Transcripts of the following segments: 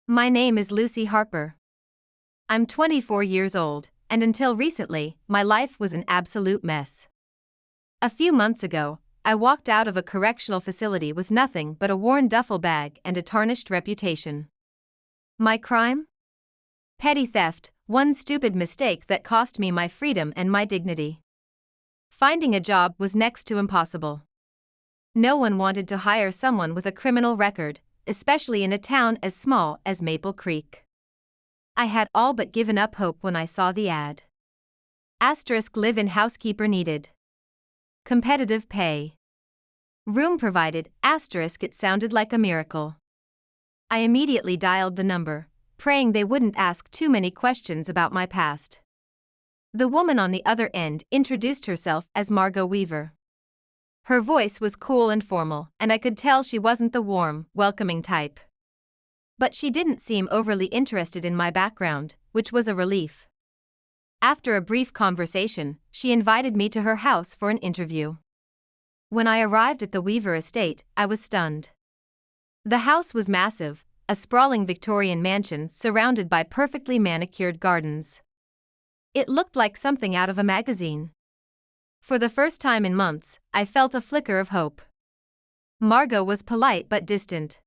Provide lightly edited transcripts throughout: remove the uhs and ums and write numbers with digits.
My name is Lucy Harper. I'm 24 years old, and until recently, my life was an absolute mess. A few months ago, I walked out of a correctional facility with nothing but a worn duffel bag and a tarnished reputation. My crime? Petty theft, one stupid mistake that cost me my freedom and my dignity. Finding a job was next to impossible. No one wanted to hire someone with a criminal record, especially in a town as small as Maple Creek. I had all but given up hope when I saw the ad. Live-in housekeeper needed. Competitive pay. Room provided, it sounded like a miracle. I immediately dialed the number, praying they wouldn't ask too many questions about my past. The woman on the other end introduced herself as Margot Weaver. Her voice was cool and formal, and I could tell she wasn't the warm, welcoming type. But she didn't seem overly interested in my background, which was a relief. After a brief conversation, she invited me to her house for an interview. When I arrived at the Weaver estate, I was stunned. The house was massive, a sprawling Victorian mansion surrounded by perfectly manicured gardens. It looked like something out of a magazine. For the first time in months, I felt a flicker of hope. Margot was polite but distant.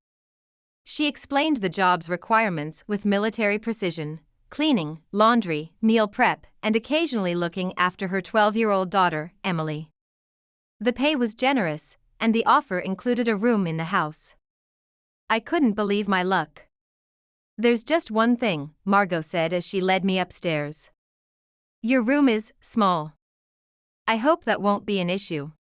She explained the job's requirements with military precision: cleaning, laundry, meal prep, and occasionally looking after her 12-year-old daughter, Emily. The pay was generous, and the offer included a room in the house. I couldn't believe my luck. "There's just one thing," Margot said as she led me upstairs. "Your room is small. I hope that won't be an issue."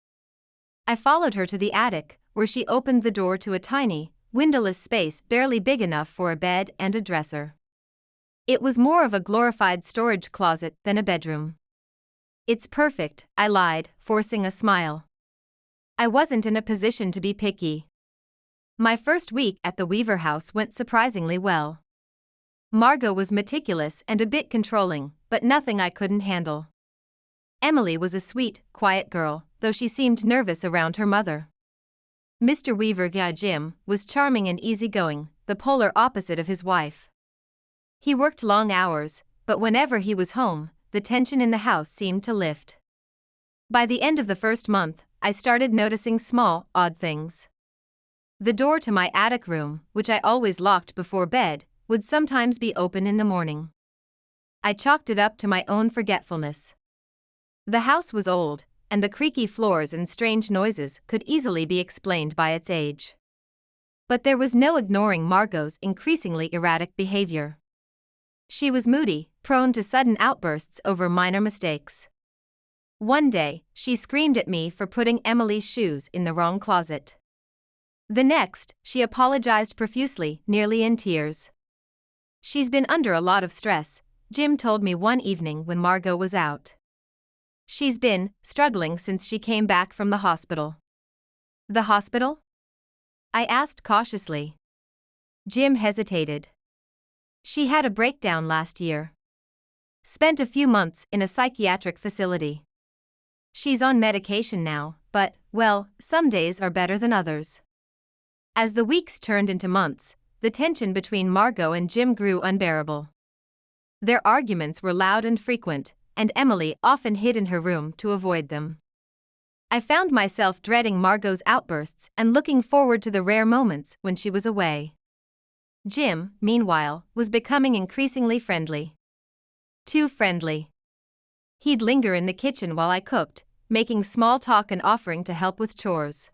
I followed her to the attic, where she opened the door to a tiny, windowless space barely big enough for a bed and a dresser. It was more of a glorified storage closet than a bedroom. "It's perfect," I lied, forcing a smile. I wasn't in a position to be picky. My first week at the Weaver house went surprisingly well. Margot was meticulous and a bit controlling, but nothing I couldn't handle. Emily was a sweet, quiet girl, though she seemed nervous around her mother. Mr. Weaver, Jim, was charming and easygoing, the polar opposite of his wife. He worked long hours, but whenever he was home, the tension in the house seemed to lift. By the end of the first month, I started noticing small, odd things. The door to my attic room, which I always locked before bed, would sometimes be open in the morning. I chalked it up to my own forgetfulness. The house was old, and the creaky floors and strange noises could easily be explained by its age. But there was no ignoring Margot's increasingly erratic behavior. She was moody, prone to sudden outbursts over minor mistakes. One day, she screamed at me for putting Emily's shoes in the wrong closet. The next, she apologized profusely, nearly in tears. "She's been under a lot of stress," Jim told me one evening when Margot was out. "She's been struggling since she came back from the hospital." "The hospital?" I asked cautiously. Jim hesitated. "She had a breakdown last year. Spent a few months in a psychiatric facility. She's on medication now, but, well, some days are better than others." As the weeks turned into months, the tension between Margot and Jim grew unbearable. Their arguments were loud and frequent, and Emily often hid in her room to avoid them. I found myself dreading Margot's outbursts and looking forward to the rare moments when she was away. Jim, meanwhile, was becoming increasingly friendly. Too friendly. He'd linger in the kitchen while I cooked, making small talk and offering to help with chores.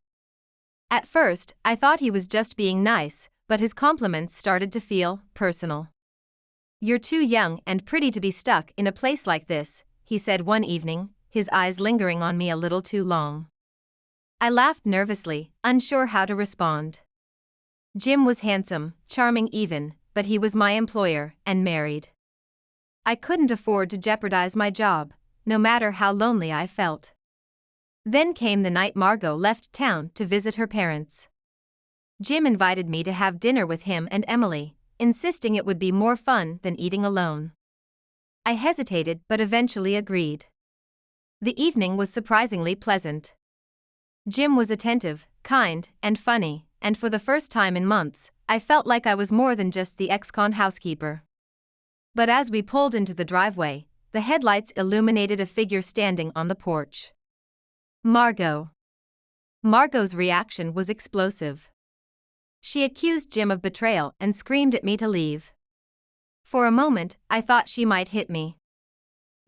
At first, I thought he was just being nice, but his compliments started to feel personal. "You're too young and pretty to be stuck in a place like this," he said one evening, his eyes lingering on me a little too long. I laughed nervously, unsure how to respond. Jim was handsome, charming even, but he was my employer, and married. I couldn't afford to jeopardize my job, no matter how lonely I felt. Then came the night Margot left town to visit her parents. Jim invited me to have dinner with him and Emily, insisting it would be more fun than eating alone. I hesitated but eventually agreed. The evening was surprisingly pleasant. Jim was attentive, kind, and funny, and for the first time in months, I felt like I was more than just the ex-con housekeeper. But as we pulled into the driveway, the headlights illuminated a figure standing on the porch. Margot. Margot's reaction was explosive. She accused Jim of betrayal and screamed at me to leave. For a moment, I thought she might hit me.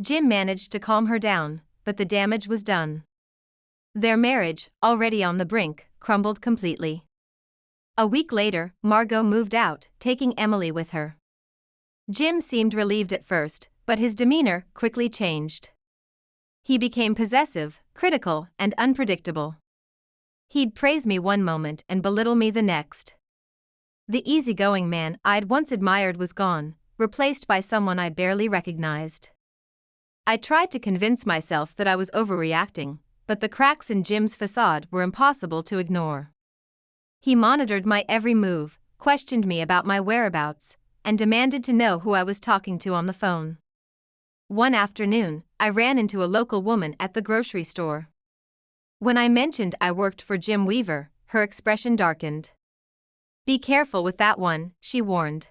Jim managed to calm her down, but the damage was done. Their marriage, already on the brink, crumbled completely. A week later, Margot moved out, taking Emily with her. Jim seemed relieved at first, but his demeanor quickly changed. He became possessive, critical, and unpredictable. He'd praise me one moment and belittle me the next. The easygoing man I'd once admired was gone, replaced by someone I barely recognized. I tried to convince myself that I was overreacting, but the cracks in Jim's facade were impossible to ignore. He monitored my every move, questioned me about my whereabouts, and demanded to know who I was talking to on the phone. One afternoon, I ran into a local woman at the grocery store. When I mentioned I worked for Jim Weaver, her expression darkened. "Be careful with that one," she warned.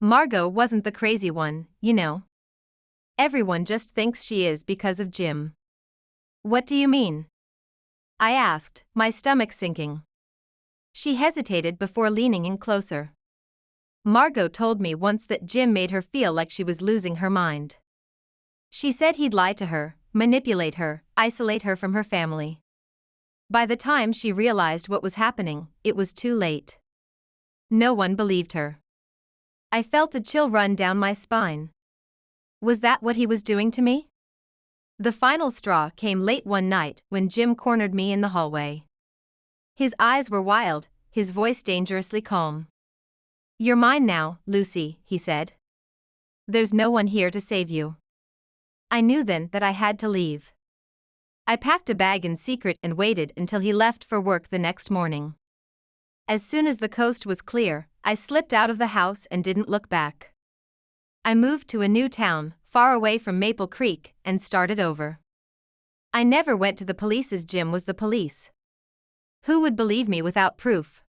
"Margot wasn't the crazy one, you know. Everyone just thinks she is because of Jim." "What do you mean?" I asked, my stomach sinking. She hesitated before leaning in closer. "Margot told me once that Jim made her feel like she was losing her mind. She said he'd lie to her, manipulate her, isolate her from her family. By the time she realized what was happening, it was too late." No one believed her. I felt a chill run down my spine. Was that what he was doing to me? The final straw came late one night when Jim cornered me in the hallway. His eyes were wild, his voice dangerously calm. "You're mine now, Lucy," he said. "There's no one here to save you." I knew then that I had to leave. I packed a bag in secret and waited until he left for work the next morning. As soon as the coast was clear, I slipped out of the house and didn't look back. I moved to a new town, far away from Maple Creek, and started over. I never went to the police as Jim was the police. Who would believe me without proof?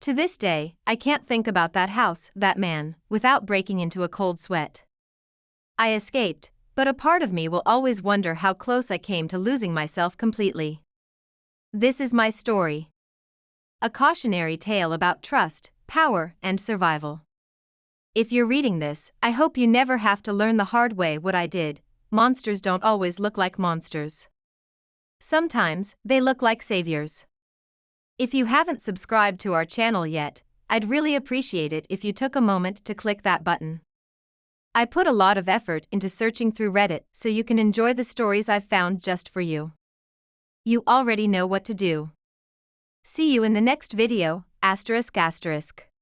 To this day, I can't think about that house, that man, without breaking into a cold sweat. I escaped, but a part of me will always wonder how close I came to losing myself completely. This is my story. A cautionary tale about trust, power, and survival. If you're reading this, I hope you never have to learn the hard way what I did. Monsters don't always look like monsters. Sometimes, they look like saviors. If you haven't subscribed to our channel yet, I'd really appreciate it if you took a moment to click that button. I put a lot of effort into searching through Reddit so you can enjoy the stories I've found just for you. You already know what to do. See you in the next video, ****.